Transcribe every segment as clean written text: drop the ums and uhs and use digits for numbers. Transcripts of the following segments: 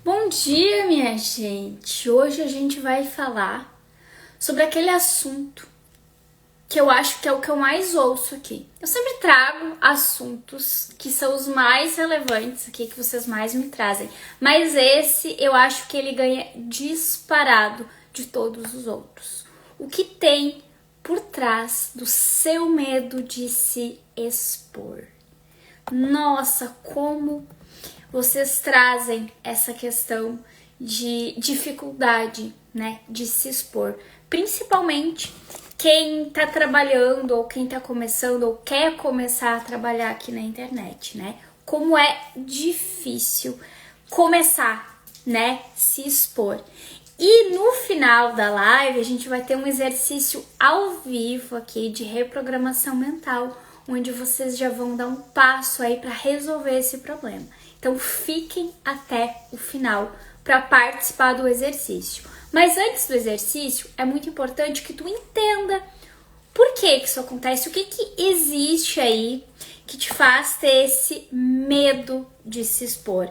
Bom dia, minha gente! Hoje a gente vai falar sobre aquele assunto que eu acho que é o que eu mais ouço aqui. Eu sempre trago assuntos que são os mais relevantes aqui, que vocês mais me trazem. Mas esse eu acho que ele ganha disparado de todos os outros. O que tem por trás do seu medo de se expor? Nossa, como vocês trazem essa questão de dificuldade, né, de se expor. Principalmente quem tá trabalhando ou quem tá começando ou quer começar a trabalhar aqui na internet, né? Como é difícil começar, né, se expor. E no final da live a gente vai ter um exercício ao vivo aqui de reprogramação mental, onde vocês já vão dar um passo aí para resolver esse problema. Então fiquem até o final para participar do exercício. Mas antes do exercício, é muito importante que tu entenda por que isso acontece, o que existe aí que te faz ter esse medo de se expor.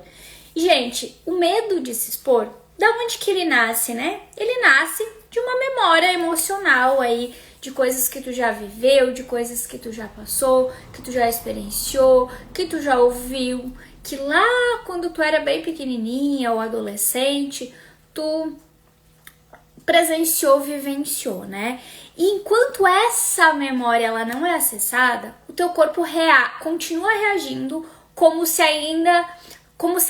Gente, o medo de se expor, da onde que ele nasce, né? Ele nasce de uma memória emocional aí, de coisas que tu já viveu, de coisas que tu já passou, que tu já experienciou, que tu já ouviu, que lá quando tu era bem pequenininha ou adolescente, tu presenciou, vivenciou, né? E enquanto essa memória ela não é acessada, o teu corpo continua reagindo como se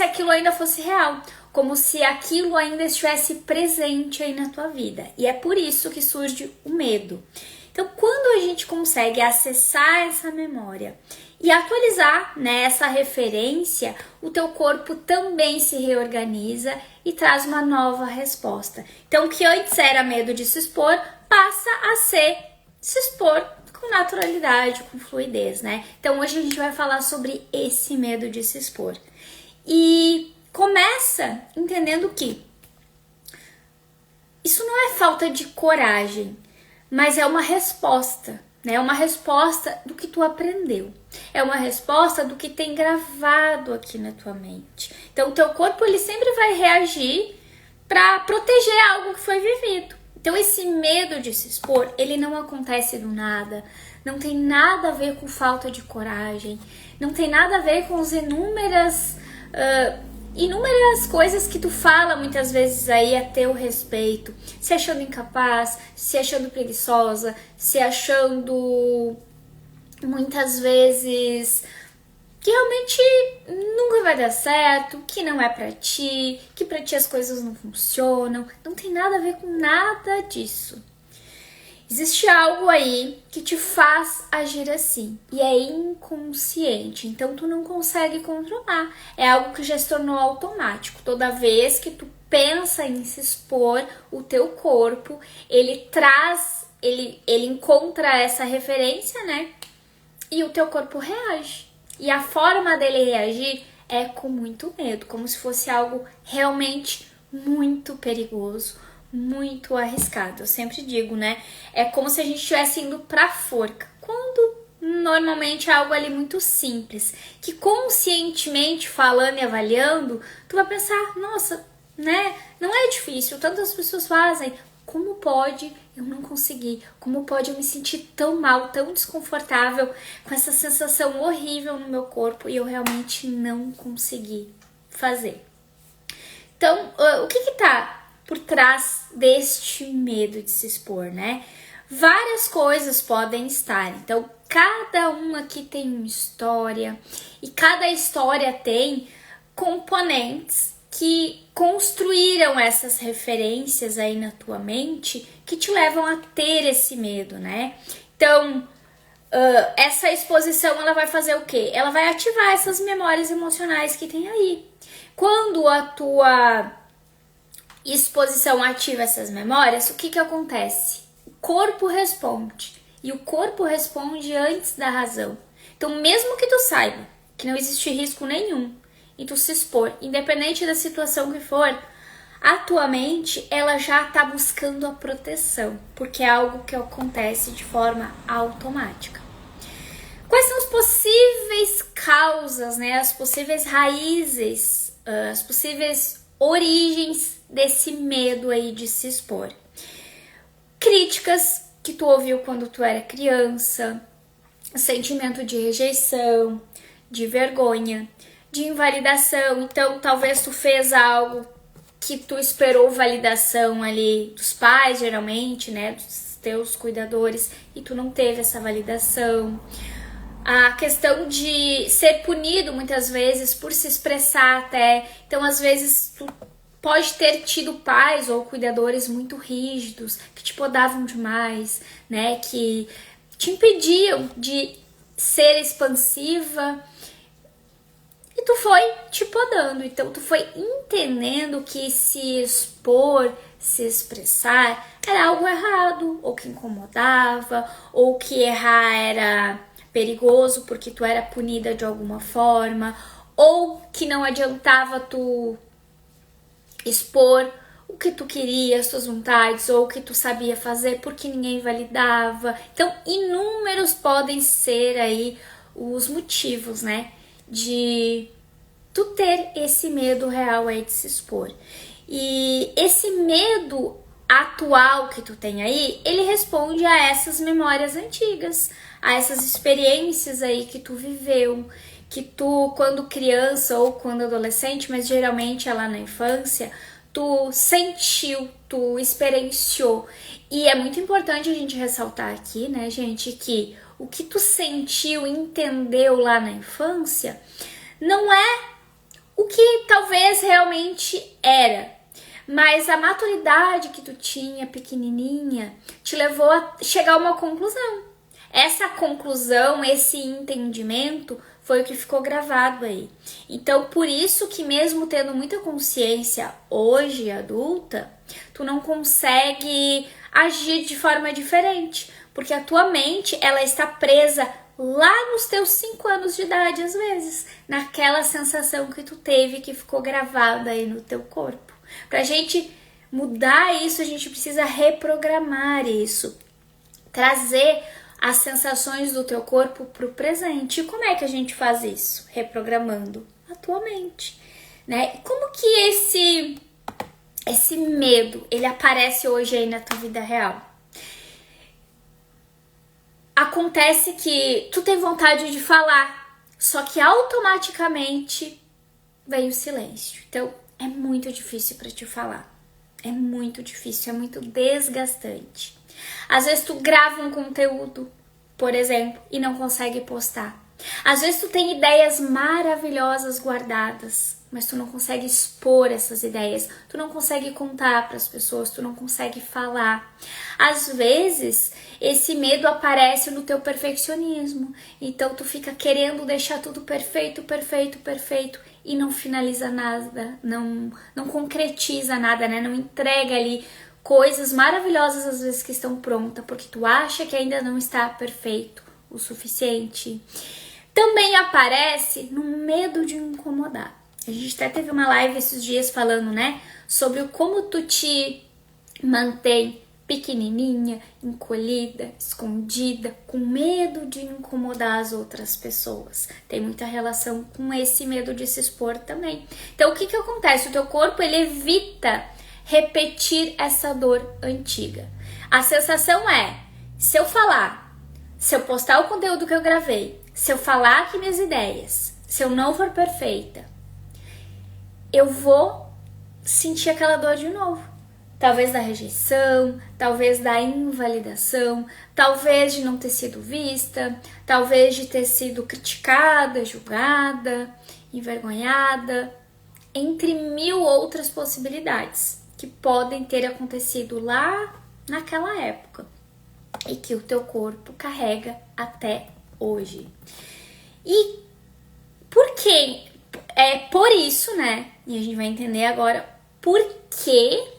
aquilo ainda fosse real, como se aquilo ainda estivesse presente aí na tua vida. E é por isso que surge o medo. Então, quando a gente consegue acessar essa memória e atualizar, né, essa referência, o teu corpo também se reorganiza e traz uma nova resposta. Então, o que antes era medo de se expor, passa a ser se expor com naturalidade, com fluidez, né? Então, hoje a gente vai falar sobre esse medo de se expor. E começa entendendo que isso não é falta de coragem, mas é uma resposta, né? É uma resposta do que tu aprendeu. É uma resposta do que tem gravado aqui na tua mente. Então, o teu corpo ele sempre vai reagir para proteger algo que foi vivido. Então, esse medo de se expor, ele não acontece do nada. Não tem nada a ver com falta de coragem. Não tem nada a ver com as inúmeras coisas que tu fala muitas vezes aí a teu respeito, se achando incapaz, se achando preguiçosa, se achando muitas vezes que realmente nunca vai dar certo, que não é pra ti, que pra ti as coisas não funcionam. Não tem nada a ver com nada disso. Existe algo aí que te faz agir assim e é inconsciente, então tu não consegue controlar. É algo que já se tornou automático. Toda vez que tu pensa em se expor, o teu corpo, ele encontra essa referência, né? E o teu corpo reage. E a forma dele reagir é com muito medo, como se fosse algo realmente muito perigoso, muito arriscado. Eu sempre digo, né? É como se a gente estivesse indo pra forca. Quando normalmente é algo ali muito simples, que conscientemente falando e avaliando, tu vai pensar, nossa, né? Não é difícil, tantas pessoas fazem. Como pode eu não conseguir? Como pode eu me sentir tão mal, tão desconfortável, com essa sensação horrível no meu corpo e eu realmente não consegui fazer? Então, o que tá por trás deste medo de se expor, né? Várias coisas podem estar. Então, cada um aqui tem uma história e cada história tem componentes que construíram essas referências aí na tua mente que te levam a ter esse medo, né? Então, essa exposição ela vai fazer o quê? Ela vai ativar essas memórias emocionais que tem aí. Quando a tua exposição ativa essas memórias, o que acontece? O corpo responde. E o corpo responde antes da razão. Então, mesmo que tu saiba que não existe risco nenhum em tu se expor, independente da situação que for, a tua mente, ela já tá buscando a proteção, porque é algo que acontece de forma automática. Quais são as possíveis causas, né? As possíveis raízes, as possíveis origens desse medo aí de se expor. Críticas que tu ouviu quando tu era criança, sentimento de rejeição, de vergonha, de invalidação. Então, talvez tu fez algo que tu esperou validação ali dos pais, geralmente, né, dos teus cuidadores, e tu não teve essa validação. A questão de ser punido muitas vezes por se expressar até. Então, às vezes, tu pode ter tido pais ou cuidadores muito rígidos, que te podavam demais, né, que te impediam de ser expansiva, e tu foi te podando. Então tu foi entendendo que se expor, se expressar era algo errado, ou que incomodava, ou que errar era perigoso porque tu era punida de alguma forma, ou que não adiantava tu expor o que tu queria, as tuas vontades, ou o que tu sabia fazer porque ninguém validava. Então, inúmeros podem ser aí os motivos, né, de tu ter esse medo real aí de se expor. E esse medo atual que tu tem aí, ele responde a essas memórias antigas, a essas experiências aí que tu viveu, que tu, quando criança ou quando adolescente, mas geralmente é lá na infância, tu sentiu, tu experienciou. E é muito importante a gente ressaltar aqui, né, gente, que o que tu sentiu, entendeu lá na infância, não é o que talvez realmente era, mas a maturidade que tu tinha pequenininha te levou a chegar a uma conclusão. Essa conclusão, esse entendimento foi o que ficou gravado aí. Então, por isso que mesmo tendo muita consciência hoje, adulta, tu não consegue agir de forma diferente, porque a tua mente, ela está presa lá nos teus 5 anos de idade, às vezes, naquela sensação que tu teve, que ficou gravada aí no teu corpo. Pra gente mudar isso, a gente precisa reprogramar isso, trazer as sensações do teu corpo para o presente. E como é que a gente faz isso? Reprogramando a tua mente, né? E como que esse medo, ele aparece hoje aí na tua vida real? Acontece que tu tem vontade de falar, só que automaticamente vem o silêncio. Então, é muito difícil para te falar. É muito difícil, é muito desgastante. Às vezes tu grava um conteúdo, por exemplo, e não consegue postar. Às vezes tu tem ideias maravilhosas guardadas, mas tu não consegue expor essas ideias, tu não consegue contar para as pessoas, tu não consegue falar. Às vezes esse medo aparece no teu perfeccionismo, então tu fica querendo deixar tudo perfeito, perfeito, perfeito e não finaliza nada, não concretiza nada, né? Não entrega ali coisas maravilhosas às vezes que estão prontas, porque tu acha que ainda não está perfeito o suficiente. Também aparece no medo de incomodar. A gente até teve uma live esses dias falando, né, sobre como tu te mantém pequenininha, encolhida, escondida, com medo de incomodar as outras pessoas. Tem muita relação com esse medo de se expor também. Então, o que acontece? O teu corpo, ele evita repetir essa dor antiga. A sensação é, se eu falar, se eu postar o conteúdo que eu gravei, se eu falar aqui minhas ideias, se eu não for perfeita, eu vou sentir aquela dor de novo. Talvez da rejeição, talvez da invalidação, talvez de não ter sido vista, talvez de ter sido criticada, julgada, envergonhada, entre 1000 outras possibilidades que podem ter acontecido lá naquela época e que o teu corpo carrega até hoje. E por quê? É por isso, né? E a gente vai entender agora por que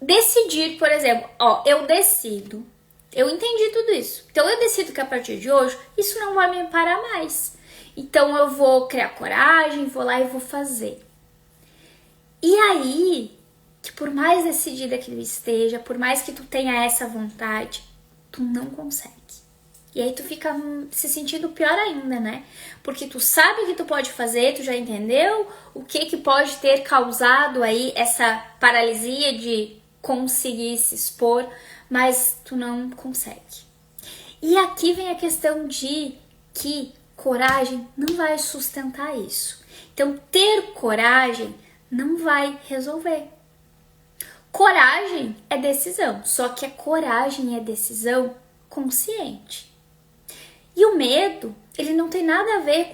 decidir, por exemplo, eu decido, eu entendi tudo isso. Então eu decido que a partir de hoje isso não vai me parar mais. Então eu vou criar coragem, vou lá e vou fazer. E aí, que por mais decidida que tu esteja, por mais que tu tenha essa vontade, tu não consegue. E aí tu fica se sentindo pior ainda, né? Porque tu sabe o que tu pode fazer, tu já entendeu o que pode ter causado aí essa paralisia de conseguir se expor, mas tu não consegue. E aqui vem a questão de que coragem não vai sustentar isso. Então, ter coragem não vai resolver. Coragem é decisão, só que a coragem é decisão consciente. E o medo, ele não tem nada a ver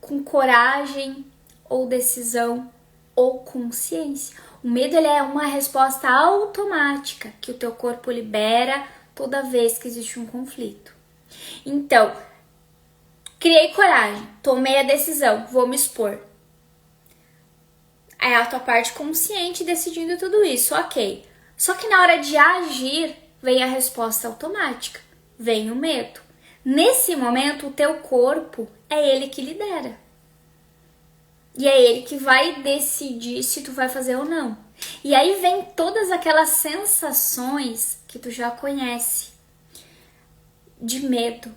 com coragem ou decisão ou consciência. O medo, ele é uma resposta automática que o teu corpo libera toda vez que existe um conflito. Então, criei coragem, tomei a decisão, vou me expor. É a tua parte consciente decidindo tudo isso, ok. Só que na hora de agir, vem a resposta automática, vem o medo. Nesse momento, o teu corpo é ele que lidera. E é ele que vai decidir se tu vai fazer ou não. E aí vem todas aquelas sensações que tu já conhece. De medo.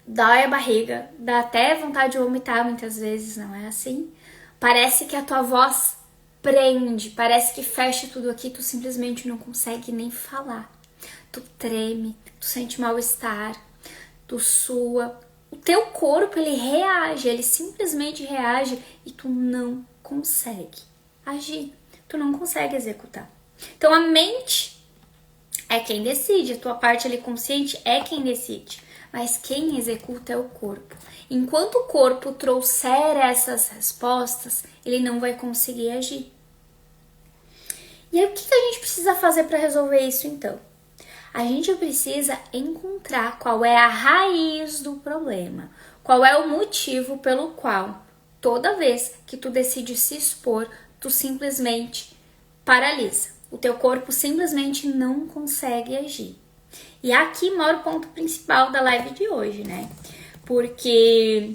Dói a barriga, dá até vontade de vomitar muitas vezes, não é assim? Parece que a tua voz prende, parece que fecha tudo aqui, tu simplesmente não consegue nem falar. Tu treme, tu sente mal-estar, tu sua. O teu corpo, ele reage, ele simplesmente reage e tu não consegue agir, tu não consegue executar. Então a mente é quem decide, a tua parte ali consciente é quem decide, mas quem executa é o corpo. Enquanto o corpo trouxer essas respostas, ele não vai conseguir agir. E aí o que a gente precisa fazer para resolver isso então? A gente precisa encontrar qual é a raiz do problema, qual é o motivo pelo qual toda vez que tu decide se expor, tu simplesmente paralisa. O teu corpo simplesmente não consegue agir. E aqui mora o ponto principal da live de hoje, né? Porque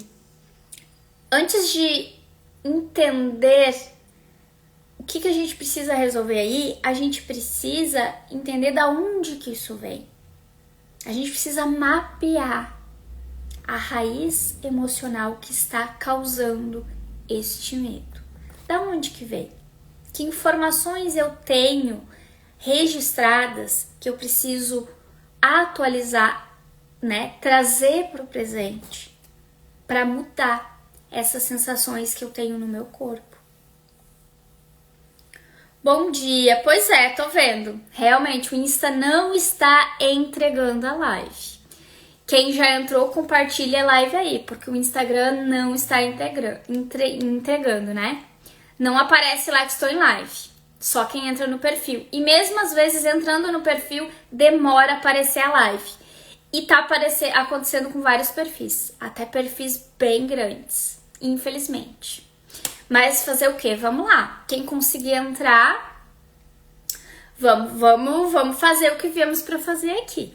antes de entender o que a gente precisa resolver aí, a gente precisa entender da onde que isso vem. A gente precisa mapear a raiz emocional que está causando este medo. Da onde que vem? Que informações eu tenho registradas que eu preciso atualizar, né? Trazer para o presente para mudar essas sensações que eu tenho no meu corpo. Bom dia, pois é, tô vendo. Realmente o Insta não está entregando a live. Quem já entrou, compartilha a live aí, porque o Instagram não está entregando, né? Não aparece lá que estou em live, só quem entra no perfil. E mesmo às vezes entrando no perfil, demora a aparecer a live. E tá acontecendo com vários perfis, até perfis bem grandes, infelizmente. Mas fazer o quê? Vamos lá. Quem conseguir entrar, vamos fazer o que viemos para fazer aqui.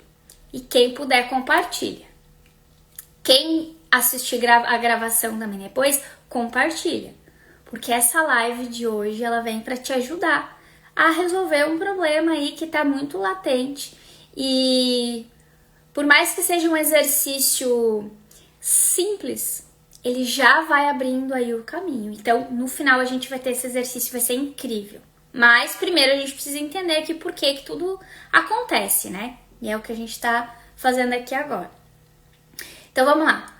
E quem puder, compartilha. Quem assistir a gravação também depois, compartilha. Porque essa live de hoje, ela vem para te ajudar a resolver um problema aí que tá muito latente. E por mais que seja um exercício simples, ele já vai abrindo aí o caminho. Então, no final, a gente vai ter esse exercício, vai ser incrível. Mas, primeiro, a gente precisa entender aqui por que tudo acontece, né? E é o que a gente tá fazendo aqui agora. Então, vamos lá.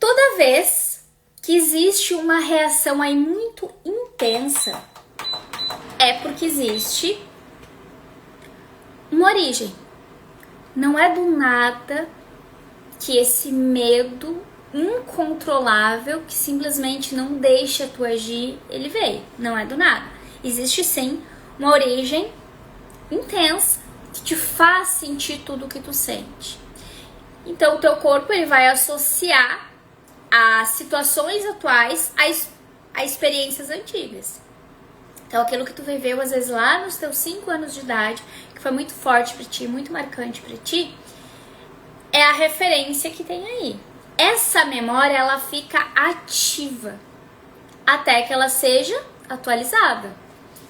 Toda vez que existe uma reação aí muito intensa, é porque existe uma origem. Não é do nada que esse medo incontrolável, que simplesmente não deixa tu agir, ele veio. Não é do nada. Existe sim uma origem intensa que te faz sentir tudo o que tu sente. Então o teu corpo, ele vai associar as situações atuais a experiências antigas. Então aquilo que tu viveu às vezes lá nos teus 5 anos de idade, que foi muito forte pra ti, muito marcante pra ti, é a referência que tem aí. Essa memória, ela fica ativa até que ela seja atualizada.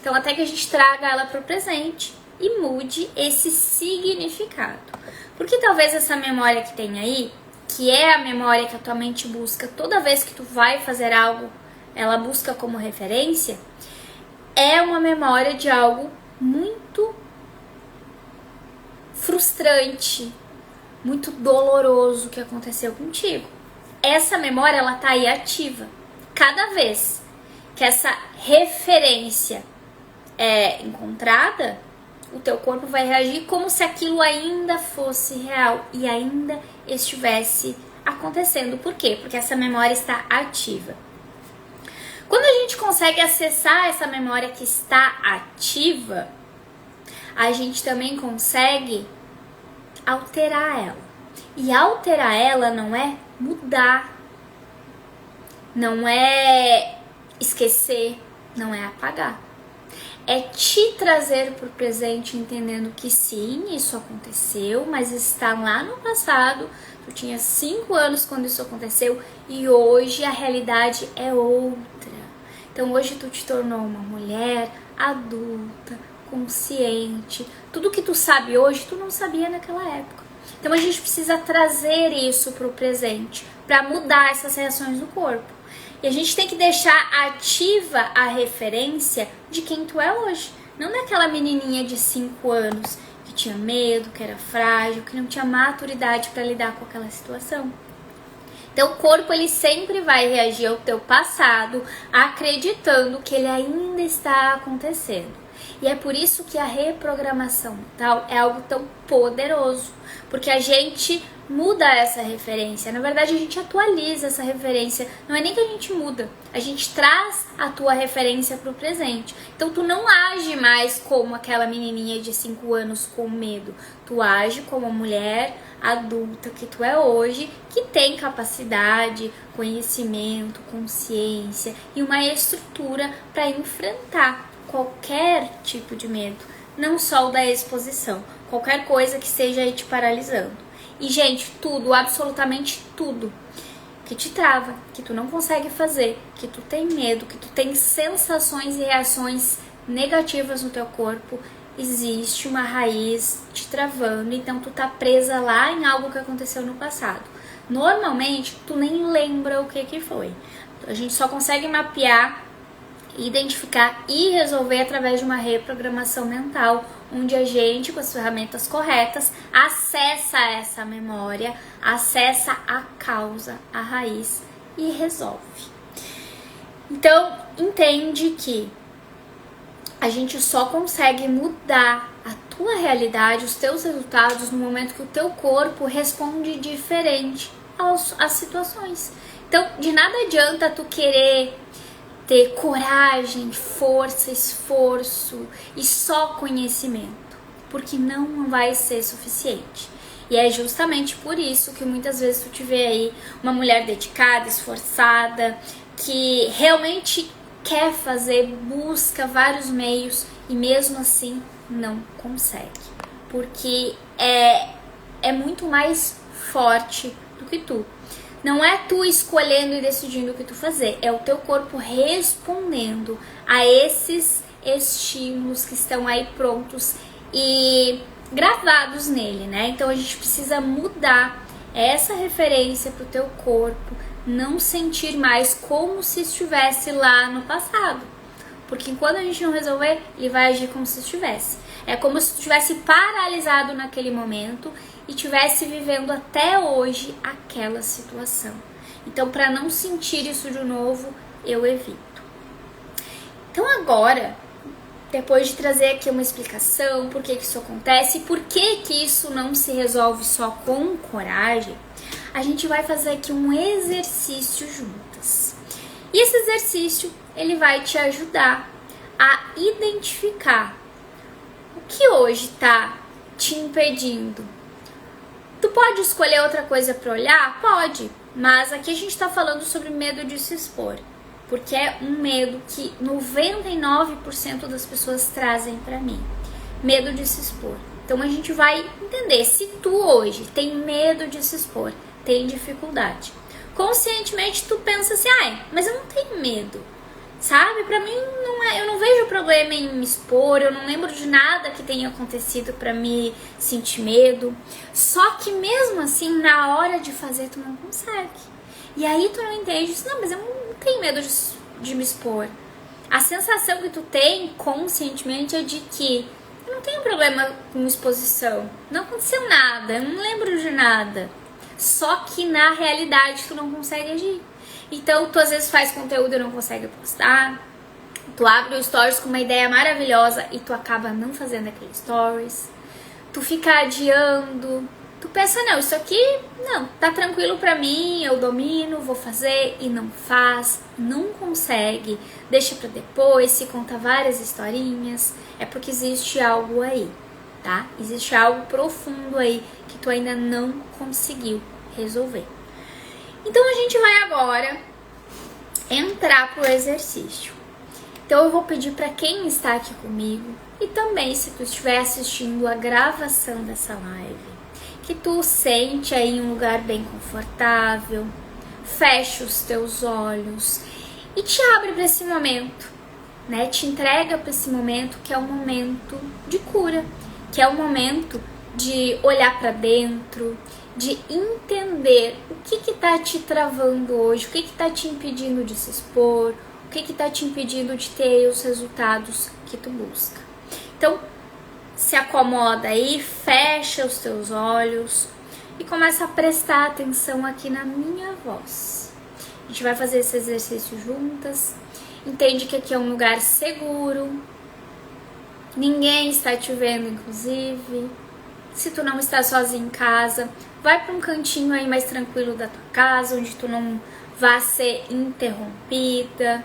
Então, até que a gente traga ela para o presente e mude esse significado. Porque talvez essa memória que tem aí, que é a memória que a tua mente busca toda vez que tu vai fazer algo, ela busca como referência, é uma memória de algo muito frustrante, muito doloroso que aconteceu contigo. Essa memória, ela tá aí ativa. Cada vez que essa referência é encontrada, o teu corpo vai reagir como se aquilo ainda fosse real e ainda estivesse acontecendo. Por quê? Porque essa memória está ativa. Quando a gente consegue acessar essa memória que está ativa, a gente também consegue alterar ela. E alterar ela não é mudar, não é esquecer, não é apagar. É te trazer para o presente entendendo que sim, isso aconteceu, mas está lá no passado. Tu tinha 5 anos quando isso aconteceu e hoje a realidade é outra. Então hoje tu te tornou uma mulher adulta, consciente. Tudo que tu sabe hoje, tu não sabia naquela época. Então a gente precisa trazer isso para o presente, para mudar essas reações do corpo. E a gente tem que deixar ativa a referência de quem tu é hoje. Não daquela menininha de 5 anos que tinha medo, que era frágil, que não tinha maturidade para lidar com aquela situação. Então o corpo, ele sempre vai reagir ao teu passado, acreditando que ele ainda está acontecendo. E é por isso que a reprogramação mental é algo tão poderoso, porque a gente muda essa referência. Na verdade, a gente atualiza essa referência. Não é nem que a gente muda, a gente traz a tua referência para o presente. Então, tu não age mais como aquela menininha de 5 anos com medo. Tu age como a mulher adulta que tu é hoje, que tem capacidade, conhecimento, consciência e uma estrutura para enfrentar qualquer tipo de medo, não só o da exposição, qualquer coisa que esteja aí te paralisando. E, gente, tudo, absolutamente tudo que te trava, que tu não consegue fazer, que tu tem medo, que tu tem sensações e reações negativas no teu corpo, existe uma raiz te travando, então tu tá presa lá em algo que aconteceu no passado. Normalmente, tu nem lembra o que foi. A gente só consegue mapear, identificar e resolver através de uma reprogramação mental, onde a gente, com as ferramentas corretas, acessa essa memória, acessa a causa, a raiz e resolve. Então, entende que a gente só consegue mudar a tua realidade, os teus resultados, no momento que o teu corpo responde diferente às situações. Então, de nada adianta tu querer ter coragem, força, esforço e só conhecimento, porque não vai ser suficiente. E é justamente por isso que muitas vezes tu te vê aí uma mulher dedicada, esforçada, que realmente quer fazer, busca vários meios e mesmo assim não consegue, porque é muito mais forte do que tu. Não é tu escolhendo e decidindo o que tu fazer, é o teu corpo respondendo a esses estímulos que estão aí prontos e gravados nele, né? Então a gente precisa mudar essa referência pro teu corpo, não sentir mais como se estivesse lá no passado. Porque enquanto a gente não resolver, ele vai agir como se estivesse. É como se estivesse paralisado naquele momento e estivesse vivendo até hoje aquela situação. Então, para não sentir isso de novo, eu evito. Então agora, depois de trazer aqui uma explicação por que isso acontece e por que isso não se resolve só com coragem, a gente vai fazer aqui um exercício juntas. E esse exercício, ele vai te ajudar a identificar o que hoje está te impedindo. Tu pode escolher outra coisa para olhar? Pode, mas aqui a gente está falando sobre medo de se expor, porque é um medo que 99% das pessoas trazem para mim, medo de se expor. Então a gente vai entender se tu hoje tem medo de se expor, tem dificuldade. Conscientemente tu pensa assim, mas eu não tenho medo. sabe? Pra mim, eu não vejo problema em me expor, eu não lembro de nada que tenha acontecido pra me sentir medo. Só que mesmo assim, na hora de fazer, tu não consegue. E aí tu não entende, não, mas eu não tenho medo de me expor. A sensação que tu tem conscientemente é de que eu não tenho problema com exposição. Não aconteceu nada, eu não lembro de nada. Só que na realidade tu não consegue agir. Então tu às vezes faz conteúdo e não consegue postar. Tu abre o stories com uma ideia maravilhosa e tu acaba não fazendo aquele stories. Tu fica adiando. Tu pensa, não, isso aqui não, tá tranquilo pra mim, eu domino, vou fazer e não faz, não consegue, deixa pra depois, se conta várias historinhas, é porque existe algo aí, tá? Existe algo profundo aí que tu ainda não conseguiu resolver. Então a gente vai agora entrar pro exercício. Então eu vou pedir pra quem está aqui comigo e também se tu estiver assistindo a gravação dessa live, que tu sente aí em um lugar bem confortável, fecha os teus olhos e te abre para esse momento, né? Te entrega para esse momento que é um momento de cura, que é um momento de olhar para dentro, de entender o que tá te travando hoje, o que tá te impedindo de se expor, o que tá te impedindo de ter os resultados que tu busca. Então, se acomoda aí, fecha os teus olhos e começa a prestar atenção aqui na minha voz. A gente vai fazer esse exercício juntas. Entende que aqui é um lugar seguro. Ninguém está te vendo, inclusive. Se tu não está sozinho em casa, vai para um cantinho aí mais tranquilo da tua casa, onde tu não vá ser interrompida.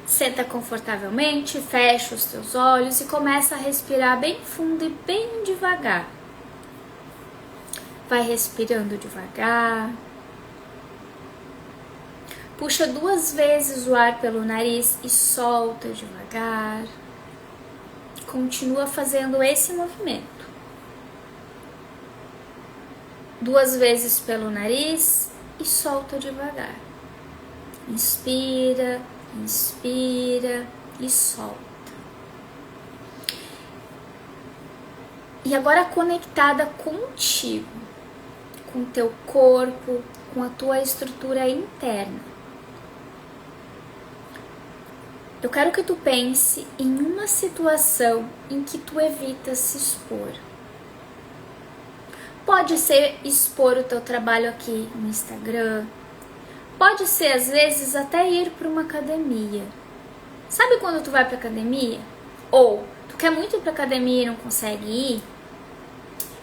Senta confortavelmente, fecha os teus olhos e começa a respirar bem fundo e bem devagar. Vai respirando devagar. Puxa 2 vezes o ar pelo nariz e solta devagar. Continua fazendo esse movimento. 2 vezes pelo nariz e solta devagar. Inspira. Inspira e solta. E agora conectada contigo, com o teu corpo, com a tua estrutura interna. Eu quero que tu pense em uma situação em que tu evita se expor. Pode ser expor o teu trabalho aqui no Instagram. Pode ser, às vezes, até ir para uma academia. Sabe quando tu vai para academia? Ou tu quer muito ir para academia e não consegue ir?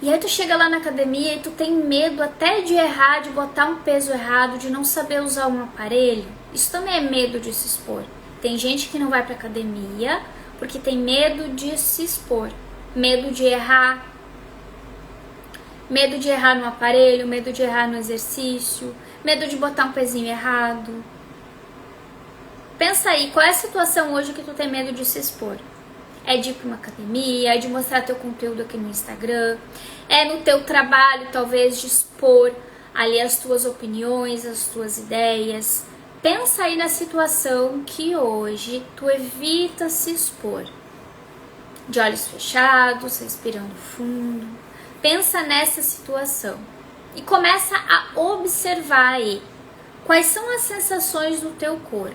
E aí tu chega lá na academia e tu tem medo até de errar, de botar um peso errado, de não saber usar um aparelho. Isso também é medo de se expor. Tem gente que não vai para academia porque tem medo de se expor. Medo de errar. Medo de errar no aparelho, medo de errar no exercício, medo de botar um pezinho errado. Pensa aí, qual é a situação hoje que tu tem medo de se expor? É de ir para uma academia, é de mostrar teu conteúdo aqui no Instagram, é no teu trabalho, talvez, de expor ali as tuas opiniões, as tuas ideias. Pensa aí na situação que hoje tu evita se expor. De olhos fechados, respirando fundo. Pensa nessa situação e começa a observar aí quais são as sensações do teu corpo.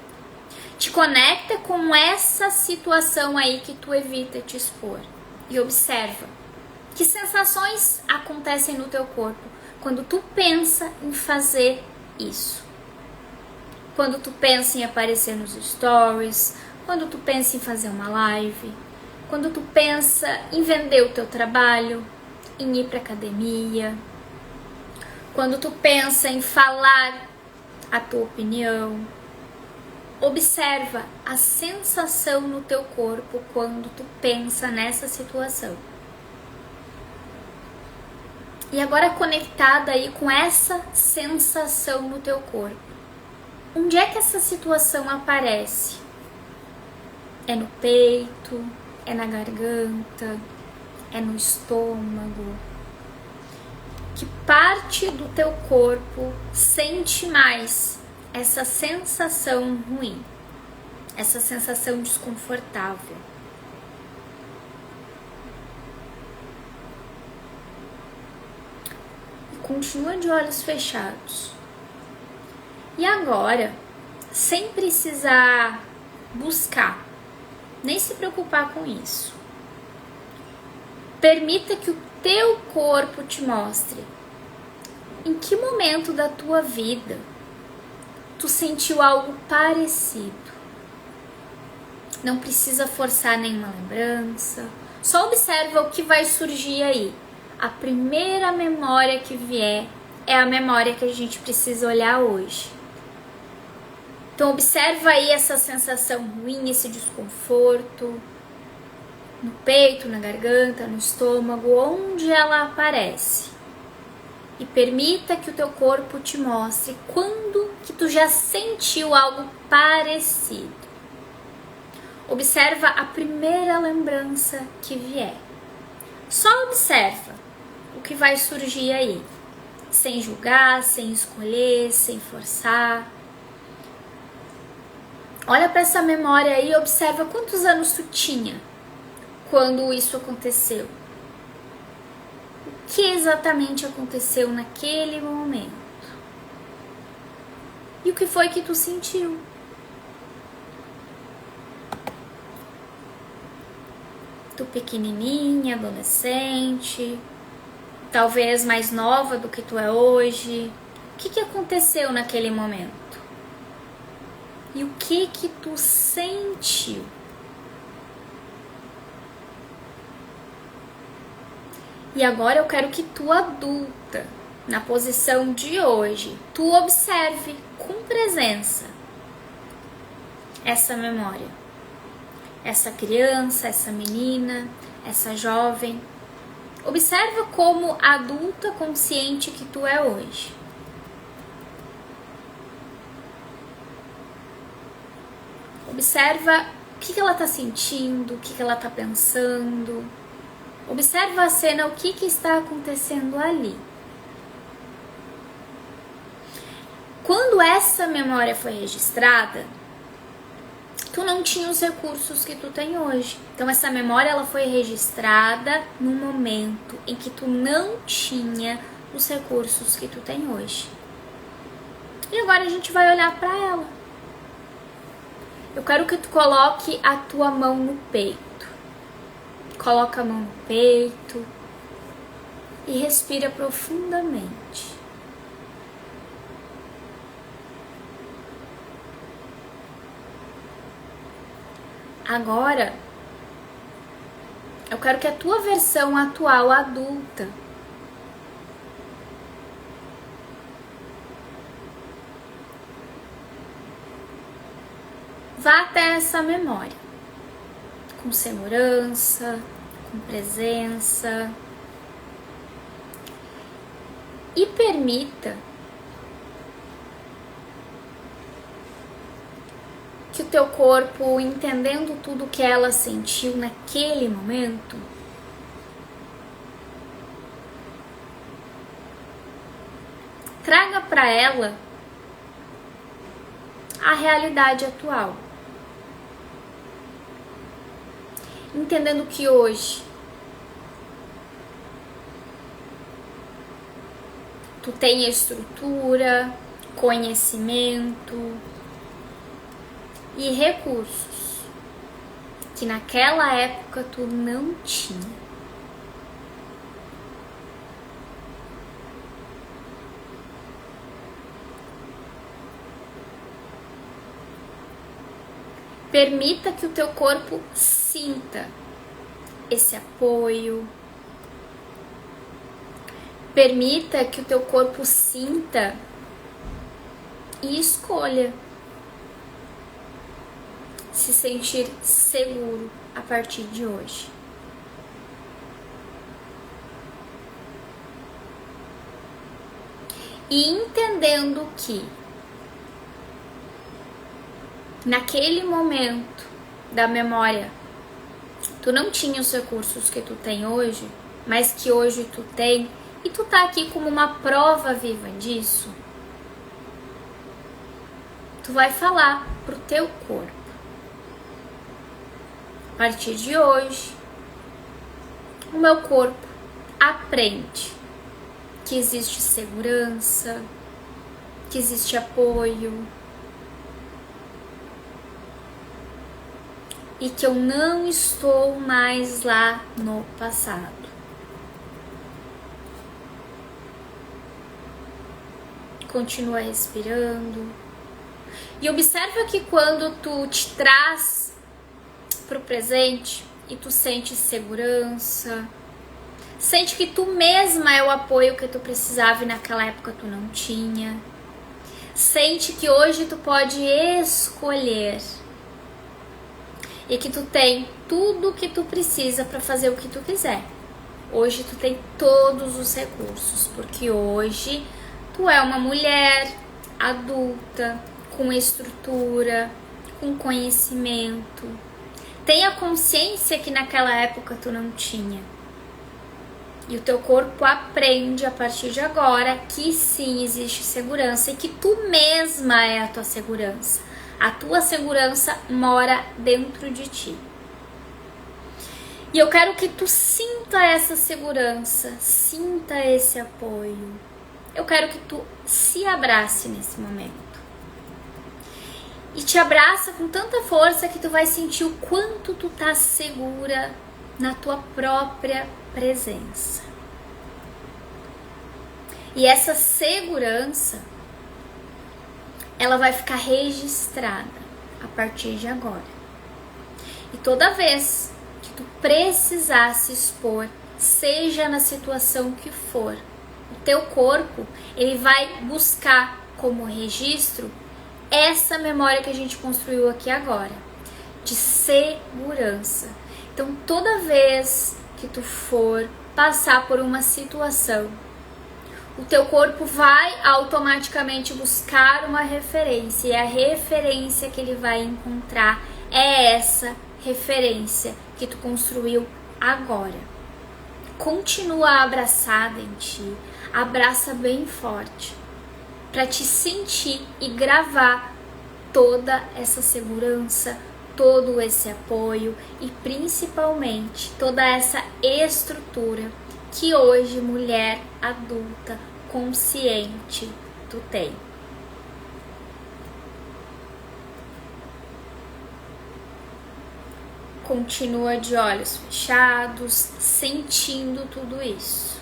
Te conecta com essa situação aí que tu evita te expor e observa que sensações acontecem no teu corpo quando tu pensa em fazer isso. Quando tu pensa em aparecer nos stories, quando tu pensa em fazer uma live, quando tu pensa em vender o teu trabalho, em ir para academia, quando tu pensa em falar a tua opinião. Observa a sensação no teu corpo quando tu pensa nessa situação. E agora conectada aí com essa sensação no teu corpo. Onde é que essa situação aparece? É no peito? É na garganta? É no estômago? Que parte do teu corpo sente mais essa sensação ruim? essa sensação desconfortável. E continua de olhos fechados. E agora, sem precisar buscar, nem se preocupar com isso, permita que o teu corpo te mostre em que momento da tua vida tu sentiu algo parecido. Não precisa forçar nenhuma lembrança, só observa o que vai surgir aí. A primeira memória que vier é a memória que a gente precisa olhar hoje. Então observa aí essa sensação ruim, esse desconforto no peito, na garganta, no estômago, onde ela aparece. E permita que o teu corpo te mostre quando que tu já sentiu algo parecido. Observa a primeira lembrança que vier. Só observa o que vai surgir aí, sem julgar, sem escolher, sem forçar. Olha para essa memória aí e observa quantos anos tu tinha quando isso aconteceu. O que exatamente aconteceu naquele momento? E o que foi que tu sentiu? Tu pequenininha, adolescente, talvez mais nova do que tu é hoje. O que aconteceu naquele momento? E o que tu sentiu? E agora eu quero que tu, adulta, na posição de hoje, tu observe com presença essa memória. Essa criança, essa menina, essa jovem. Observa como adulta consciente que tu é hoje. Observa o que ela está sentindo, o que ela está pensando. Observa a cena, o que está acontecendo ali. Quando essa memória foi registrada, tu não tinha os recursos que tu tem hoje. Então essa memória ela foi registrada no momento em que tu não tinha os recursos que tu tem hoje. E agora a gente vai olhar para ela. Eu quero que tu coloque a tua mão no peito. Coloca a mão no peito e respira profundamente. Agora, eu quero que a tua versão atual adulta vá até essa memória, com segurança, com presença, e permita que o teu corpo, entendendo tudo que ela sentiu naquele momento, traga para ela a realidade atual. Entendendo que hoje tu tem estrutura, conhecimento e recursos que naquela época tu não tinha. Permita que o teu corpo sinta esse apoio. Permita que o teu corpo sinta e escolha se sentir seguro a partir de hoje. E entendendo que naquele momento da memória tu não tinha os recursos que tu tem hoje, mas que hoje tu tem, e tu tá aqui como uma prova viva disso, tu vai falar pro teu corpo: A partir de hoje, o meu corpo aprende que existe segurança, que existe apoio e que eu não estou mais lá no passado. Continua respirando e observa que quando tu te traz pro presente e tu sente segurança, sente que tu mesma é o apoio que tu precisava e naquela época tu não tinha. Sente que hoje tu pode escolher e que tu tem tudo o que tu precisa para fazer o que tu quiser. Hoje tu tem todos os recursos, porque hoje tu é uma mulher adulta, com estrutura, com conhecimento. Tenha consciência que naquela época tu não tinha. E o teu corpo aprende a partir de agora que sim, existe segurança e que tu mesma é a tua segurança. A tua segurança mora dentro de ti. E eu quero que tu sinta essa segurança, sinta esse apoio. Eu quero que tu se abrace nesse momento. E te abraça com tanta força que tu vai sentir o quanto tu tá segura na tua própria presença. E essa segurança, ela vai ficar registrada a partir de agora. E toda vez que tu precisar se expor, seja na situação que for, o teu corpo, ele vai buscar como registro essa memória que a gente construiu aqui agora, de segurança. Então, toda vez que tu for passar por uma situação, o teu corpo vai automaticamente buscar uma referência, e a referência que ele vai encontrar é essa referência que tu construiu agora. Continua abraçada em ti, abraça bem forte, para te sentir e gravar toda essa segurança, todo esse apoio e principalmente toda essa estrutura que hoje, mulher adulta, consciente, tu tem. Continua de olhos fechados, sentindo tudo isso.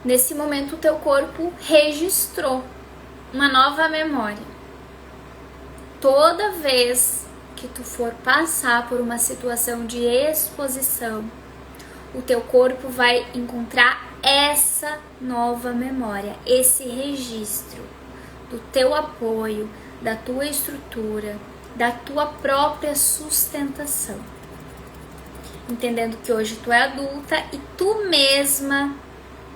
Nesse momento, o teu corpo registrou uma nova memória. Toda vez que tu for passar por uma situação de exposição, o teu corpo vai encontrar essa nova memória, esse registro do teu apoio, da tua estrutura, da tua própria sustentação. Entendendo que hoje tu é adulta e tu mesma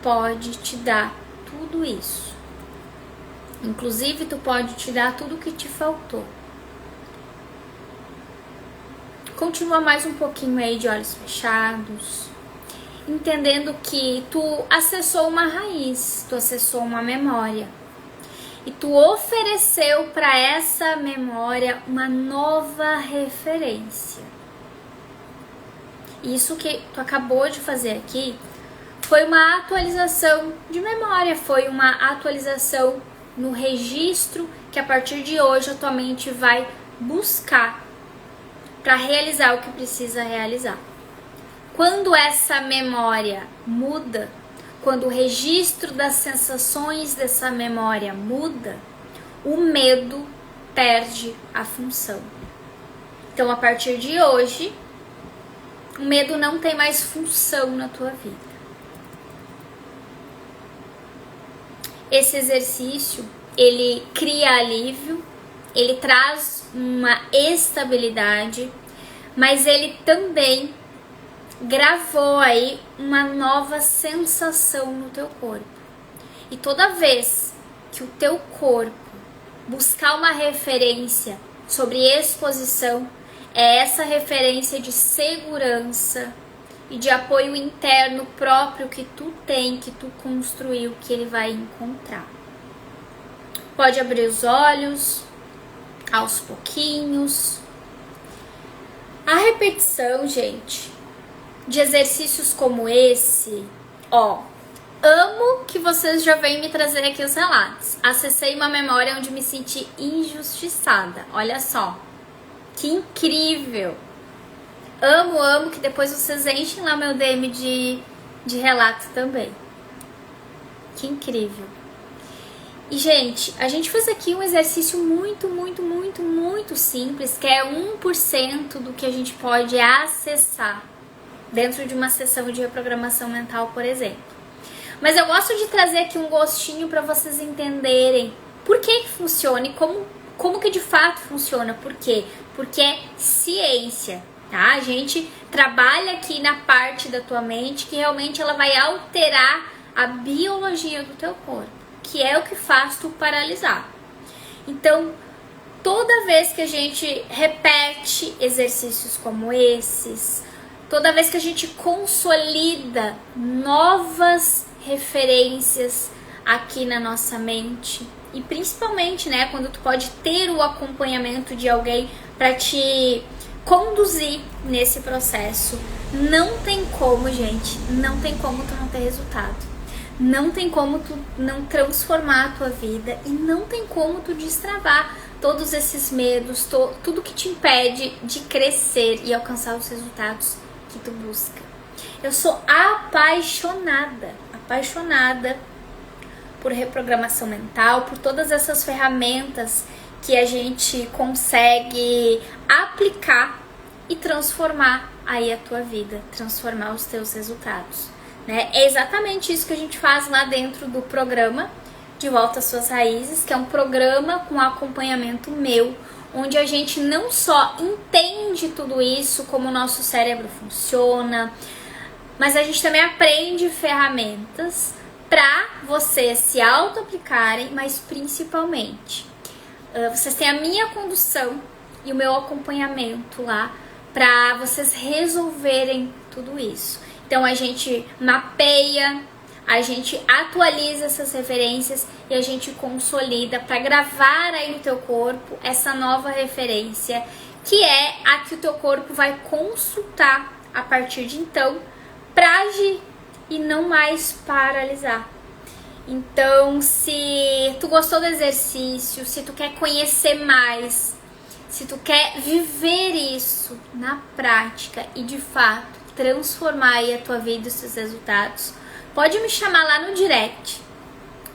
pode te dar tudo isso. Inclusive, tu pode te dar tudo o que te faltou. Continua mais um pouquinho aí de olhos fechados, entendendo que tu acessou uma raiz, tu acessou uma memória. E tu ofereceu para essa memória uma nova referência. Isso que tu acabou de fazer aqui foi uma atualização de memória, foi uma atualização no registro que a partir de hoje a tua mente vai buscar para realizar o que precisa realizar. Quando essa memória muda, quando o registro das sensações dessa memória muda, o medo perde a função. Então, a partir de hoje, o medo não tem mais função na tua vida. Esse exercício, ele cria alívio, ele traz uma estabilidade, mas ele também gravou aí uma nova sensação no teu corpo. E toda vez que o teu corpo buscar uma referência sobre exposição, é essa referência de segurança e de apoio interno próprio que tu tem, que tu construiu, que ele vai encontrar. Pode abrir os olhos aos pouquinhos. A repetição, gente, de exercícios como esse, amo que vocês já vêm me trazer aqui os relatos. Acessei uma memória onde me senti injustiçada. Olha só, que incrível! Amo que depois vocês enchem lá meu DM de relato também. Que incrível! E, gente, a gente fez aqui um exercício muito simples, que é 1% do que a gente pode acessar dentro de uma sessão de reprogramação mental, por exemplo. Mas eu gosto de trazer aqui um gostinho para vocês entenderem por que funciona e como que de fato funciona. Por quê? Porque é ciência, tá? A gente trabalha aqui na parte da tua mente que realmente ela vai alterar a biologia do teu corpo, que é o que faz tu paralisar. Então, toda vez que a gente repete exercícios como esses, toda vez que a gente consolida novas referências aqui na nossa mente, e principalmente, né, quando tu pode ter o acompanhamento de alguém para te conduzir nesse processo, não tem como, gente, não tem como tu não ter resultado. Não tem como tu não transformar a tua vida e não tem como tu destravar todos esses medos, tudo que te impede de crescer e alcançar os resultados que tu busca. Eu sou apaixonada por reprogramação mental, por todas essas ferramentas que a gente consegue aplicar e transformar aí a tua vida, transformar os teus resultados, né? É exatamente isso que a gente faz lá dentro do programa De Volta às Suas Raízes, que é um programa com acompanhamento meu, onde a gente não só entende tudo isso, como o nosso cérebro funciona, mas a gente também aprende ferramentas para vocês se auto-aplicarem, mas principalmente vocês têm a minha condução e o meu acompanhamento lá para vocês resolverem tudo isso. Então a gente mapeia, a gente atualiza essas referências e a gente consolida para gravar aí no teu corpo essa nova referência, que é a que o teu corpo vai consultar a partir de então para agir e não mais paralisar. Então, se tu gostou do exercício, se tu quer conhecer mais, se tu quer viver isso na prática e de fato transformar aí a tua vida e os teus resultados, pode me chamar lá no direct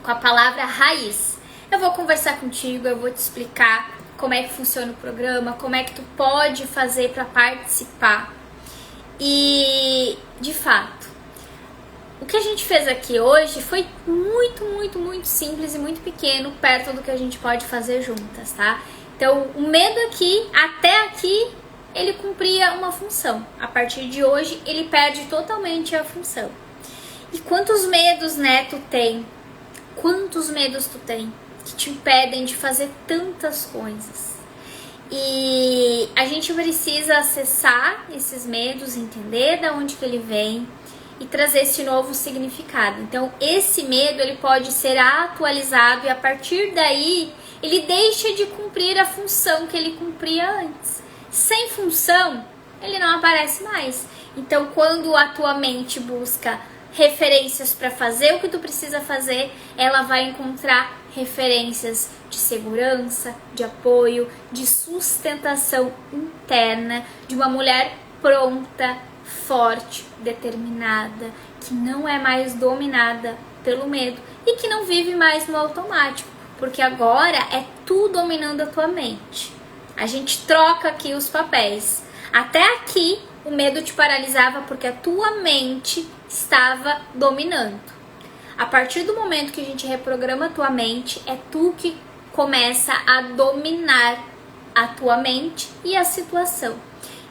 com a palavra raiz. Eu vou conversar contigo, eu vou te explicar como é que funciona o programa, como é que tu pode fazer para participar. E, de fato, o que a gente fez aqui hoje foi muito simples e muito pequeno perto do que a gente pode fazer juntas, tá? Então, o medo aqui, até aqui, ele cumpria uma função. A partir de hoje, ele perde totalmente a função. E quantos medos, né, tu tem? Quantos medos tu tem que te impedem de fazer tantas coisas? E a gente precisa acessar esses medos, entender de onde que ele vem e trazer esse novo significado. Então, esse medo, ele pode ser atualizado e a partir daí, ele deixa de cumprir a função que ele cumpria antes. Sem função, ele não aparece mais. Então, quando a tua mente busca referências para fazer o que tu precisa fazer, ela vai encontrar referências de segurança, de apoio, de sustentação interna, de uma mulher pronta, forte, determinada, que não é mais dominada pelo medo e que não vive mais no automático, porque agora é tu dominando a tua mente. A gente troca aqui os papéis. Até aqui o medo te paralisava porque a tua mente estava dominando. A partir do momento que a gente reprograma a tua mente, é tu que começa a dominar a tua mente e a situação.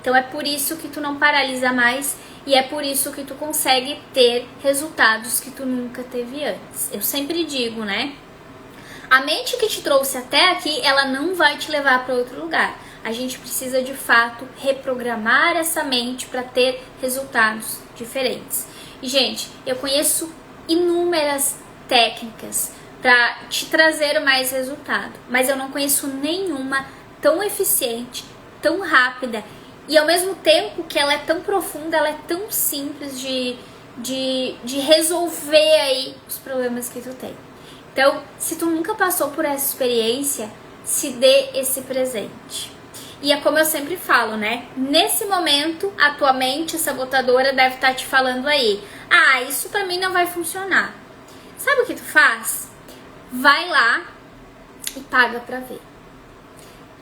Então é por isso que tu não paralisa mais e é por isso que tu consegue ter resultados que tu nunca teve antes. Eu sempre digo, né? A mente que te trouxe até aqui, ela não vai te levar para outro lugar. A gente precisa de fato reprogramar essa mente para ter resultados diferentes. E, gente, eu conheço inúmeras técnicas para te trazer mais resultado, mas eu não conheço nenhuma tão eficiente, tão rápida e ao mesmo tempo que ela é tão profunda, ela é tão simples de resolver aí os problemas que tu tem. Então, se tu nunca passou por essa experiência, se dê esse presente. E é como eu sempre falo, né? Nesse momento, a tua mente sabotadora deve estar te falando aí: ah, isso pra mim não vai funcionar. Sabe o que tu faz? Vai lá e paga pra ver.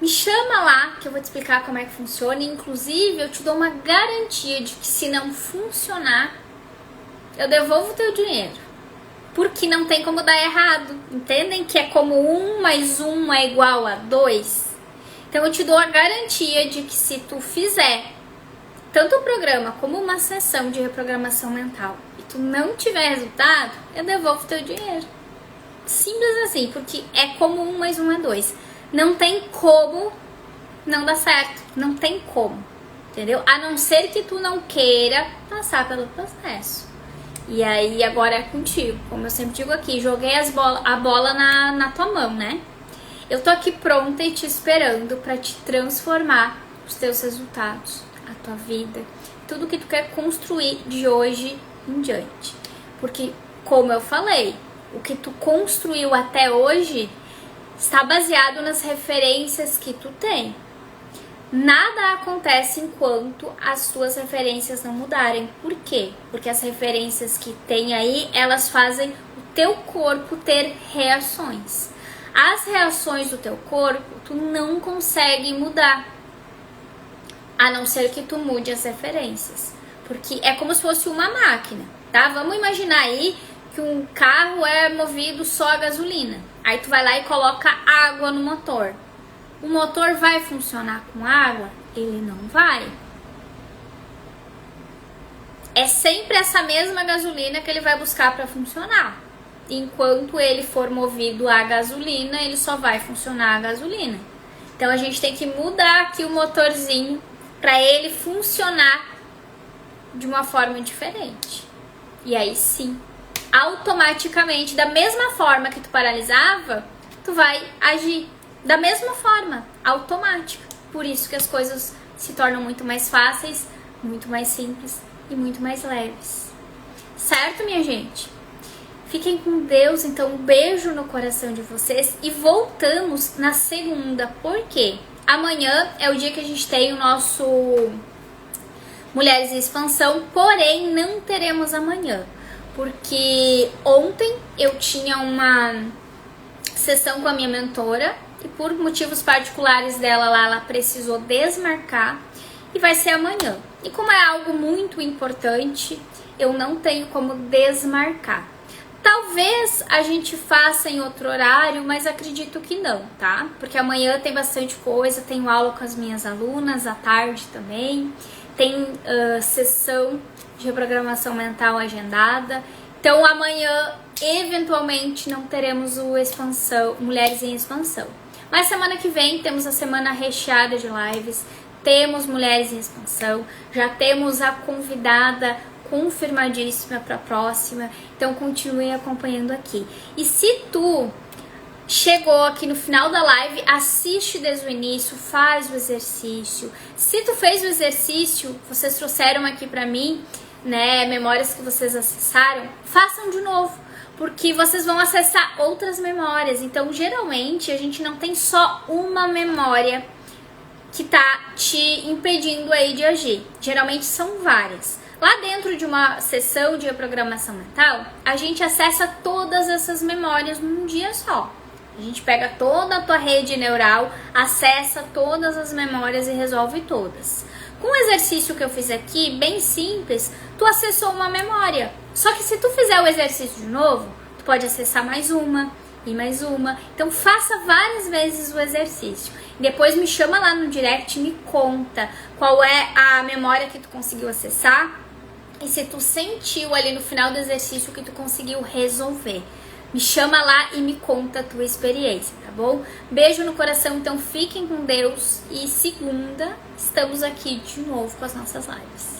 Me chama lá que eu vou te explicar como é que funciona. Inclusive, eu te dou uma garantia de que se não funcionar, eu devolvo o teu dinheiro. Porque não tem como dar errado. Entendem que é como 1 mais 1 é igual a 2? Então eu te dou a garantia de que se tu fizer tanto o programa como uma sessão de reprogramação mental e tu não tiver resultado, eu devolvo o teu dinheiro. Simples assim, porque é como 1 mais 1 é 2. Não tem como não dar certo. Não tem como. Entendeu? A não ser que tu não queira passar pelo processo. E aí agora é contigo. Como eu sempre digo aqui, joguei a bola na tua mão, né? Eu tô aqui pronta e te esperando pra te transformar os teus resultados, a tua vida, tudo que tu quer construir de hoje em diante. Porque, como eu falei, o que tu construiu até hoje está baseado nas referências que tu tem. Nada acontece enquanto as tuas referências não mudarem. Por quê? Porque as referências que tem aí, elas fazem o teu corpo ter reações. As reações do teu corpo, tu não consegue mudar, a não ser que tu mude as referências. Porque é como se fosse uma máquina, tá? Vamos imaginar aí que um carro é movido só a gasolina. Aí tu vai lá e coloca água no motor. O motor vai funcionar com água? Ele não vai. É sempre essa mesma gasolina que ele vai buscar para funcionar. Enquanto ele for movido a gasolina, ele só vai funcionar a gasolina. Então a gente tem que mudar aqui o motorzinho para ele funcionar de uma forma diferente. E aí sim, automaticamente, da mesma forma que tu paralisava, tu vai agir da mesma forma, automática. Por isso que as coisas se tornam muito mais fáceis, muito mais simples e muito mais leves. Certo, minha gente? Fiquem com Deus, então um beijo no coração de vocês e voltamos na segunda, porque amanhã é o dia que a gente tem o nosso Mulheres em Expansão, porém não teremos amanhã, porque ontem eu tinha uma sessão com a minha mentora e por motivos particulares dela lá, ela precisou desmarcar e vai ser amanhã. E como é algo muito importante, eu não tenho como desmarcar. Talvez a gente faça em outro horário, mas acredito que não, tá? Porque amanhã tem bastante coisa, tenho aula com as minhas alunas, à tarde também, tem sessão de reprogramação mental agendada. Então amanhã, eventualmente, não teremos o Mulheres em Expansão. Mas semana que vem temos a semana recheada de lives, temos Mulheres em Expansão, já temos a convidada confirmadíssima para a próxima, então continue acompanhando aqui. E se tu chegou aqui no final da live, assiste desde o início, faz o exercício. Se tu fez o exercício, vocês trouxeram aqui para mim, né, memórias que vocês acessaram, façam de novo, porque vocês vão acessar outras memórias. Então, geralmente, a gente não tem só uma memória que tá te impedindo aí de agir. Geralmente são várias. Lá dentro de uma sessão de reprogramação mental, a gente acessa todas essas memórias num dia só. A gente pega toda a tua rede neural, acessa todas as memórias e resolve todas. Com o exercício que eu fiz aqui, bem simples, tu acessou uma memória. Só que se tu fizer o exercício de novo, tu pode acessar mais uma e mais uma. Então faça várias vezes o exercício. Depois me chama lá no direct e me conta qual é a memória que tu conseguiu acessar. E se tu sentiu ali no final do exercício que tu conseguiu resolver. Me chama lá e me conta a tua experiência, tá bom? Beijo no coração, então fiquem com Deus e segunda estamos aqui de novo com as nossas lives.